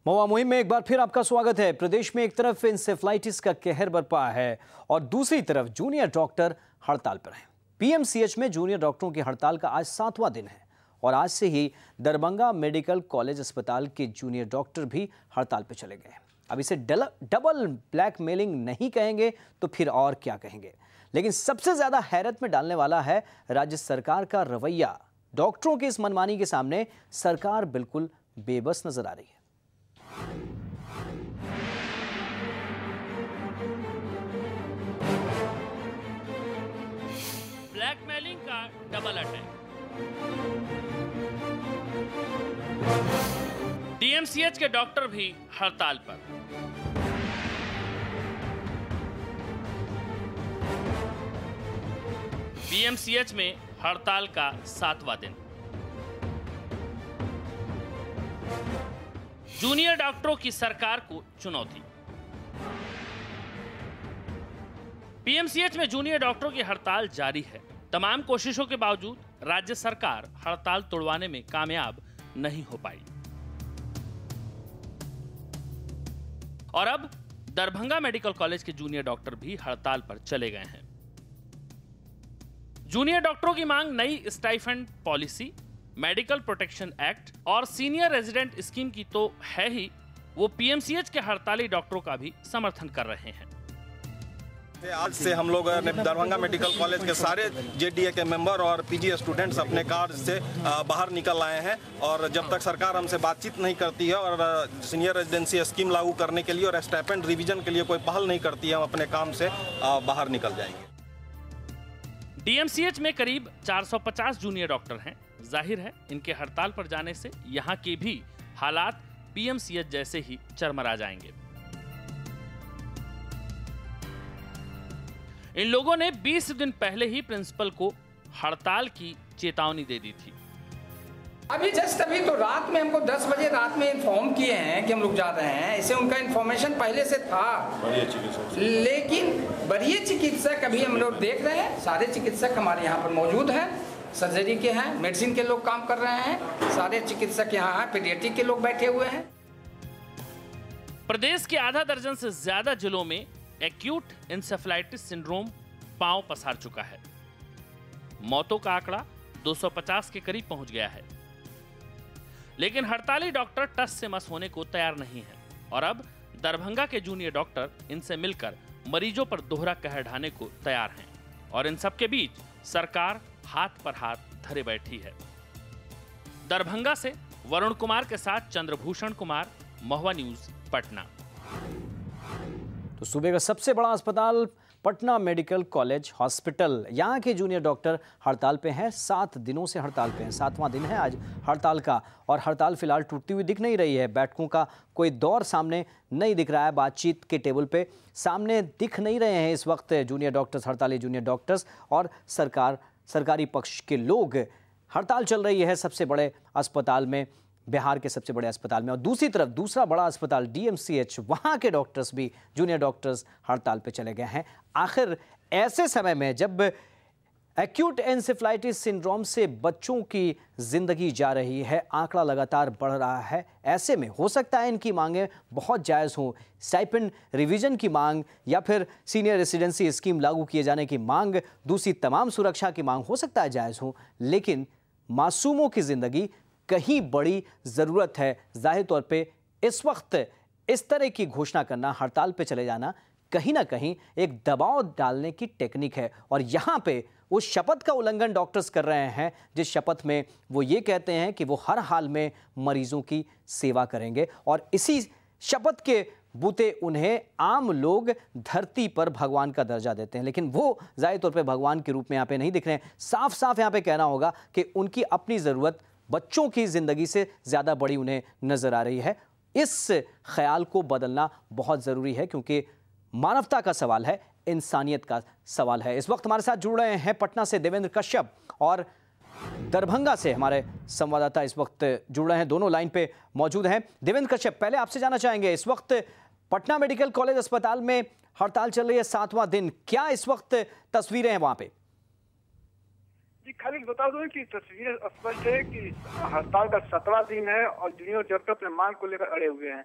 महुआ मुहिम में एक बार फिर आपका स्वागत है। प्रदेश में एक तरफ इंसेफ्लाइटिस का कहर बरपा है और दूसरी तरफ जूनियर डॉक्टर हड़ताल पर हैं। पीएमसीएच में जूनियर डॉक्टरों की हड़ताल का आज 7वां दिन है और आज से ही दरभंगा मेडिकल कॉलेज अस्पताल के जूनियर डॉक्टर भी हड़ताल पर चले गए। अब इसे डबल ब्लैकमेलिंग नहीं कहेंगे तो फिर और क्या कहेंगे, लेकिन सबसे ज्यादा हैरत में डालने वाला है राज्य सरकार का रवैया। डॉक्टरों की इस मनमानी के सामने सरकार बिल्कुल बेबस नजर आ रही है। ब्लैकमेलिंग का डबल अटैक। डीएमसीएच के डॉक्टर भी हड़ताल पर। पीएमसीएच में हड़ताल का 7वां दिन। जूनियर डॉक्टरों की सरकार को चुनौती। पीएमसीएच में जूनियर डॉक्टरों की हड़ताल जारी है। तमाम कोशिशों के बावजूद राज्य सरकार हड़ताल तोड़वाने में कामयाब नहीं हो पाई और अब दरभंगा मेडिकल कॉलेज के जूनियर डॉक्टर भी हड़ताल पर चले गए हैं। जूनियर डॉक्टरों की मांग नई stipend policy, medical protection act और सीनियर रेजिडेंट स्कीम की तो है ही, वो पीएमसीएच के हड़ताली डॉक्टरों का भी समर्थन कर रहे हैं। आज से हम लोग दरभंगा मेडिकल कॉलेज के सारे जेडीए के मेंबर और पीजी स्टूडेंट्स अपने कार्ड से बाहर निकल आए हैं और जब तक सरकार हमसे बातचीत नहीं करती है और सीनियर रेजिडेंसी स्कीम लागू करने के लिए और स्टाइपेंड रिवीजन के लिए कोई पहल नहीं करती है, हम अपने काम से बाहर निकल जाएंगे। डीएमसीएच में करीब 450 जूनियर डॉक्टर हैं। जाहिर है इनके हड़ताल पर जाने से यहाँ के भी हालात पीएमसीएच जैसे ही चरमरा जाएंगे। इन लोगों ने 20 दिन पहले ही प्रिंसिपल को हड़ताल की चेतावनी दे दी थी। अभी जस्ट अभी तो रात में हमको 10 बजे रात में इन्फॉर्म किए हैं कि हम लोग जा रहे हैं। इसे उनका इन्फॉर्मेशन पहले से था, लेकिन वरीय चिकित्सक अभी हम लोग देख रहे हैं। सारे चिकित्सक हमारे यहाँ पर मौजूद हैं, सर्जरी के हैं, मेडिसिन के लोग काम कर रहे हैं, सारे चिकित्सक यहाँ हैं, पीडियाट्रिक के लोग बैठे हुए हैं। प्रदेश के आधा दर्जन से ज्यादा जिलों में एक्यूट इंसेफ्लाइटिस सिंड्रोम पांव पसार चुका है। मौतों का आंकड़ा 250 के करीब पहुंच गया है, लेकिन हड़ताली डॉक्टर टस से मस होने को तैयार नहीं है और अब दरभंगा के जूनियर डॉक्टर इनसे मिलकर मरीजों पर दोहरा कहर ढाने को तैयार हैं और इन सब के बीच सरकार हाथ पर हाथ धरे बैठी है। दरभंगा से वरुण कुमार के साथ चंद्रभूषण कुमार, महुआ न्यूज, पटना। तो सूबे का सबसे बड़ा अस्पताल पटना मेडिकल कॉलेज हॉस्पिटल, यहाँ के जूनियर डॉक्टर हड़ताल पे हैं। 7 दिनों से हड़ताल पे हैं। 7वां दिन है आज हड़ताल का और हड़ताल फिलहाल टूटती हुई दिख नहीं रही है। बैठकों का कोई दौर सामने नहीं दिख रहा है। बातचीत के टेबल पे सामने दिख नहीं रहे हैं इस वक्त जूनियर डॉक्टर्स, हड़ताली जूनियर डॉक्टर्स और सरकारी पक्ष के लोग। हड़ताल चल रही है सबसे बड़े अस्पताल में, बिहार के सबसे बड़े अस्पताल में, और दूसरी तरफ दूसरा बड़ा अस्पताल डीएमसीएच, वहाँ के डॉक्टर्स भी, जूनियर डॉक्टर्स हड़ताल पे चले गए हैं। आखिर ऐसे समय में जब एक्यूट एन्सेफ्लाइटिस सिंड्रोम से बच्चों की जिंदगी जा रही है, आंकड़ा लगातार बढ़ रहा है, ऐसे में हो सकता है इनकी मांगें बहुत जायज़ हों। स्टाइपेंड रिवीजन की मांग या फिर सीनियर रेजिडेंसी स्कीम लागू किए जाने की मांग, दूसरी तमाम सुरक्षा की मांग हो सकता है जायज़ हो, लेकिन मासूमों की जिंदगी कहीं बड़ी ज़रूरत है। जाहिर तौर पे इस वक्त इस तरह की घोषणा करना, हड़ताल पे चले जाना कहीं ना कहीं एक दबाव डालने की टेक्निक है और यहाँ पे वो शपथ का उल्लंघन डॉक्टर्स कर रहे हैं जिस शपथ में वो ये कहते हैं कि वो हर हाल में मरीजों की सेवा करेंगे और इसी शपथ के बूते उन्हें आम लोग धरती पर भगवान का दर्जा देते हैं, लेकिन वो जाहिर तौर पे भगवान के रूप में यहाँ पे नहीं दिख रहे हैं। साफ साफ यहाँ पे कहना होगा कि उनकी अपनी ज़रूरत बच्चों की जिंदगी से ज्यादा बड़ी उन्हें नजर आ रही है। इस ख्याल को बदलना बहुत जरूरी है क्योंकि मानवता का सवाल है, इंसानियत का सवाल है। इस वक्त हमारे साथ जुड़ रहे हैं पटना से देवेंद्र कश्यप और दरभंगा से हमारे संवाददाता इस वक्त जुड़ रहे हैं, दोनों लाइन पे मौजूद हैं। देवेंद्र कश्यप, पहले आपसे जानना चाहेंगे, इस वक्त पटना मेडिकल कॉलेज अस्पताल में हड़ताल चल रही है 7वां दिन, क्या इस वक्त तस्वीरें हैं वहां पे? जी खाली बता दो कि तस्वीर स्पष्ट है कि हड़ताल का 17वां दिन है और जूनियर डॉक्टर अपने मांग को लेकर अड़े हुए हैं।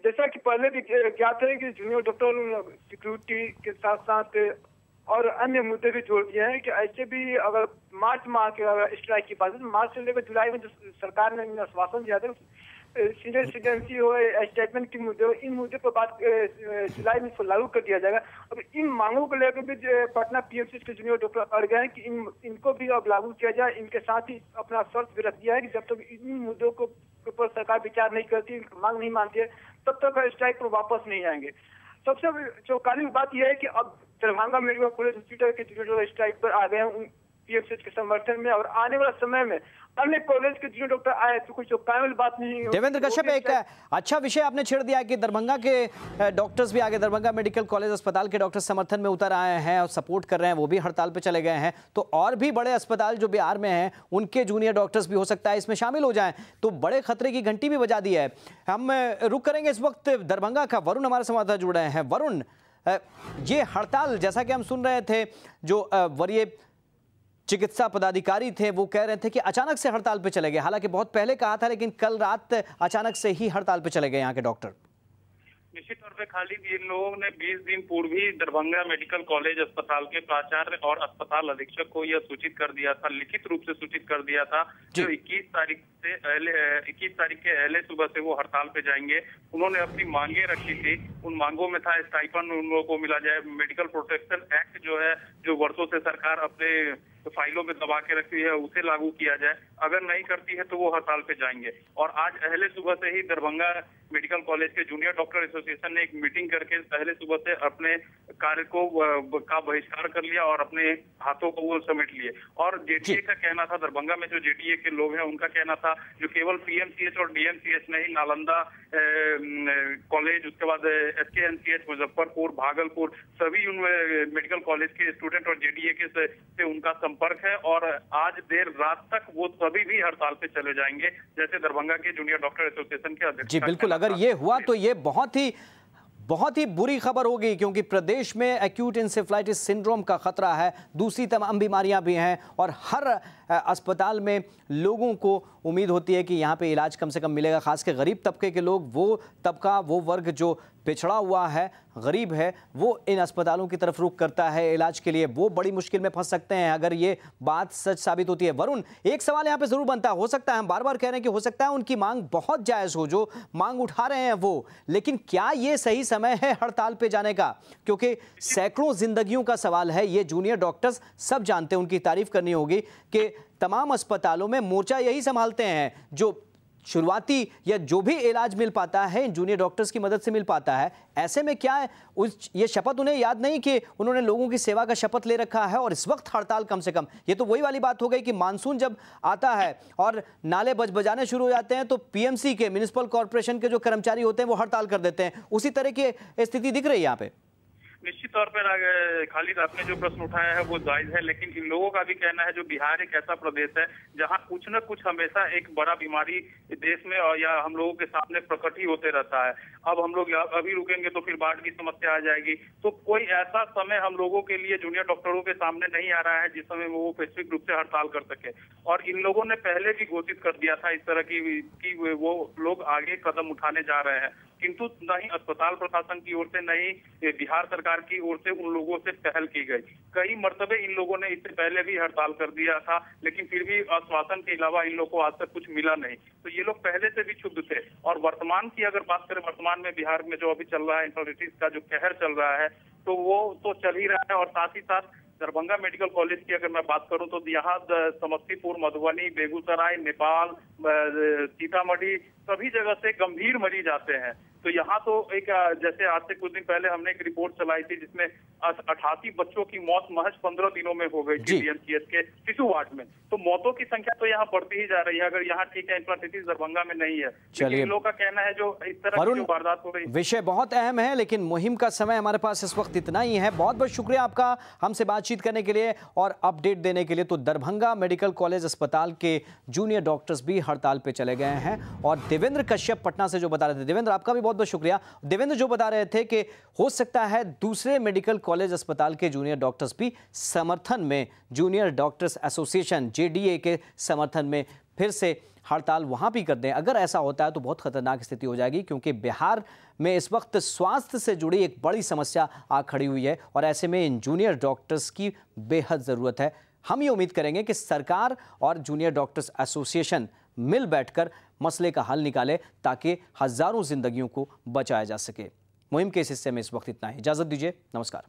जैसा कि पहले भी ज्ञात है कि जूनियर डॉक्टर सिक्योरिटी के साथ साथ और अन्य मुद्दे भी जोड़ दिए हैं कि ऐसे भी अगर मार्च माह के अगर स्ट्राइक की बात है तो मार्च से लेकर जुलाई में जो सरकार ने आश्वासन दिया था सीनियर सिटीजन हो स्टेटमेंट के मुद्दे, इन मुद्दे पर बात जुलाई में लागू कर दिया जाएगा। अब इन मांगों को लेकर भी पटना पीएमसी के जूनियर डॉक्टर अड़ गए हैं कि इनको भी अब लागू किया जाए। इनके साथ ही अपना शर्त भी रख दिया है कि जब तक इन मुद्दों को पर सरकार विचार नहीं करती, मांग नहीं मानती है, तब तक स्ट्राइक पर वापस नहीं आएंगे। सबसे चौंकाने की बात यह है कि अब दरभंगा मेडिकल कॉलेज हॉस्पिटल के जूनियर स्ट्राइक पर आ गए हैं पीएमसी के समर्थन में, और आने वाले समय में अन्य कॉलेज के जूनियर डॉक्टर आए तो कुछ चौंकाने वाली बात नहीं है। देवेंद्र कश्यप, एक अच्छा विषय आपने छेड़ दिया कि दरभंगा के डॉक्टर्स भी आगे, दरभंगा मेडिकल कॉलेज अस्पताल के डॉक्टर समर्थन में उतर आए हैं और सपोर्ट कर रहे हैं, वो भी हड़ताल पे चले गए हैं। तो और भी बड़े अस्पताल जो बिहार में हैं उनके जूनियर डॉक्टर्स भी हो सकता है इसमें शामिल हो जाएं, तो बड़े खतरे की घंटी भी बजा दी है। हम रुक करेंगे इस वक्त दरभंगा का। वरुण हमारे संवाददाता जुड़ रहे हैं। वरुण, ये हड़ताल जैसा कि हम सुन रहे थे, जो वरीय चिकित्सा पदाधिकारी थे वो कह रहे थे कि अचानक से हड़ताल पे चले गए। हालांकि बहुत पहले कहा था, लेकिन कल रात अचानक से ही हड़ताल पे चले गए यहाँ के डॉक्टर। निश्चित तौर पे खालिद, इन लोगों ने 20 दिन पूर्व ही दरभंगा मेडिकल कॉलेज अस्पताल के प्राचार्य और अस्पताल अधीक्षक को यह सूचित कर दिया था, लिखित रूप से सूचित कर दिया था, जो 21 तारीख के अहले सुबह से वो हड़ताल पे जाएंगे। उन्होंने अपनी मांगे रखी थी, उन मांगों में था स्टाइपेंड उन लोगों को मिला जाए, मेडिकल प्रोटेक्शन एक्ट जो है, जो वर्षों से सरकार अपने फाइलों में दबा के रखी है, उसे लागू किया जाए। अगर नहीं करती है तो वो हड़ताल पे जाएंगे। और आज अहले सुबह से ही दरभंगा मेडिकल कॉलेज के जूनियर डॉक्टर एसोसिएशन ने एक मीटिंग करके पहले सुबह से अपने कार्य को का बहिष्कार कर लिया और अपने हाथों को वो समेट लिए। और जेडीए का कहना था, दरभंगा में जो जेडीए के लोग हैं उनका कहना था, जो केवल पीएमसीएच और डीएमसीएच नहीं, नालंदा कॉलेज, उसके बाद एसकेएमसीएच मुजफ्फरपुर, भागलपुर, सभी उन मेडिकल कॉलेज के स्टूडेंट और जेडीए के से उनका संपर्क है। और आज देर रात तक वो सभी भी हड़ताल पे चले जाएंगे, जैसे दरभंगा के जूनियर डॉक्टर एसोसिएशन के अध्यक्ष। जी बिल्कुल, अगर ये हुआ तो ये बहुत ही बुरी खबर होगी, क्योंकि प्रदेश में एक्यूट इंसेफ्लाइटिस सिंड्रोम का खतरा है, दूसरी तमाम बीमारियां भी हैं और हर अस्पताल में लोगों को उम्मीद होती है कि यहाँ पे इलाज कम से कम मिलेगा। खास के गरीब तबके के लोग, वो तबका, वो वर्ग जो पिछड़ा हुआ है, गरीब है, वो इन अस्पतालों की तरफ रुख करता है इलाज के लिए। वो बड़ी मुश्किल में फंस सकते हैं अगर ये बात सच साबित होती है। वरुण, एक सवाल यहाँ पे जरूर बनता है, हो सकता है हम बार बार कह रहे हैं कि हो सकता है उनकी मांग बहुत जायज़ हो, जो मांग उठा रहे हैं वो, लेकिन क्या ये सही समय है हड़ताल पे जाने का? क्योंकि सैकड़ों जिंदगियों का सवाल है। ये जूनियर डॉक्टर्स सब जानते हैं, उनकी तारीफ करनी होगी कि तमाम अस्पतालों में मोर्चा यही संभालते हैं, जो शुरुआती या जो भी इलाज मिल पाता है इन जूनियर डॉक्टर्स की मदद से मिल पाता है। ऐसे में क्या है, ये शपथ उन्हें याद नहीं कि उन्होंने लोगों की सेवा का शपथ ले रखा है और इस वक्त हड़ताल कम से कम? ये तो वही वाली बात हो गई कि मानसून जब आता है और नाले बजाने शुरू हो जाते हैं तो पीएमसी के, म्युनिसिपल कॉर्पोरेशन के जो कर्मचारी होते हैं वो हड़ताल कर देते हैं। उसी तरह की स्थिति दिख रही है यहाँ पे। निश्चित तौर पर खालिद, आपने जो प्रश्न उठाया है वो जायज है, लेकिन इन लोगों का भी कहना है जो बिहार एक ऐसा प्रदेश है जहां कुछ न कुछ हमेशा एक बड़ा बीमारी देश में और या हम लोगों के सामने प्रकट ही होते रहता है। अब हम लोग अभी रुकेंगे तो फिर बाढ़ की समस्या आ जाएगी। तो कोई ऐसा समय हम लोगों के लिए जूनियर डॉक्टरों के सामने नहीं आ रहा है जिस समय वो स्पेसिफिक रूप से हड़ताल कर सके। और इन लोगों ने पहले भी घोषित कर दिया था इस तरह की वो लोग आगे कदम उठाने जा रहे हैं, किंतु नहीं अस्पताल प्रशासन की ओर से, नहीं बिहार सरकार की ओर से उन लोगों से पहल की गई। कई मर्तबे इन लोगों ने इससे पहले भी हड़ताल कर दिया था, लेकिन फिर भी आश्वासन के अलावा इन लोगों को आज तक कुछ मिला नहीं। तो ये लोग पहले से भी क्षुब्ध थे। और वर्तमान की अगर बात करें, वर्तमान में बिहार में जो अभी चल रहा है इंसेफ्लाइटिस का जो कहर चल रहा है, तो वो तो चल ही रहा है। और साथ ही साथ दरभंगा मेडिकल कॉलेज की अगर मैं बात करूं तो यहाँ समस्तीपुर, मधुबनी, बेगूसराय, नेपाल, सीतामढ़ी, सभी जगह से गंभीर मरीज आते हैं। तो यहाँ तो एक, जैसे आज से कुछ दिन पहले हमने एक रिपोर्ट चलाई थी जिसमें 88 बच्चों की मौत महज 15 दिनों में हो गई थी डीएमसीएच के शिशु वार्ड में। तो मौतों की संख्या तो यहाँ बढ़ती ही जा रही है। अगर यहाँ ठीक है इंसेफ्लाइटिस दरभंगा में नहीं है, चलिए इन लोगों का कहना है जो इस तरह की वारदात हो रही। विषय बहुत अहम है, लेकिन मुहिम का समय हमारे पास इस वक्त इतना ही है। बहुत बहुत शुक्रिया आपका हमसे बातचीत करने के लिए और अपडेट देने के लिए। तो दरभंगा मेडिकल कॉलेज अस्पताल के जूनियर डॉक्टर्स भी हड़ताल पे चले गए हैं और देवेंद्र कश्यप पटना से जो बता रहे थे। देवेंद्र, आपका भी बहुत बहुत बहुत शुक्रिया। देवेंद्र जो बता रहे थे कि हो सकता है दूसरे मेडिकल कॉलेज अस्पताल के जूनियर डॉक्टर्स भी समर्थन में, जूनियर डॉक्टर्स एसोसिएशन JDA के समर्थन में फिर से हड़ताल वहां भी कर दें। अगर ऐसा होता है तो बहुत खतरनाक स्थिति हो जाएगी, क्योंकि बिहार में इस वक्त स्वास्थ्य से जुड़ी एक बड़ी समस्या आ खड़ी हुई है और ऐसे में इन जूनियर डॉक्टर्स की बेहद ज़रूरत है। हम ये उम्मीद करेंगे कि सरकार और जूनियर डॉक्टर्स एसोसिएशन मिल बैठकर मसले का हल निकाले ताकि हजारों जिंदगियों को बचाया जा सके। मुहिम के इस हिस्से में इस वक्त इतना ही। इजाज़त दीजिए, नमस्कार।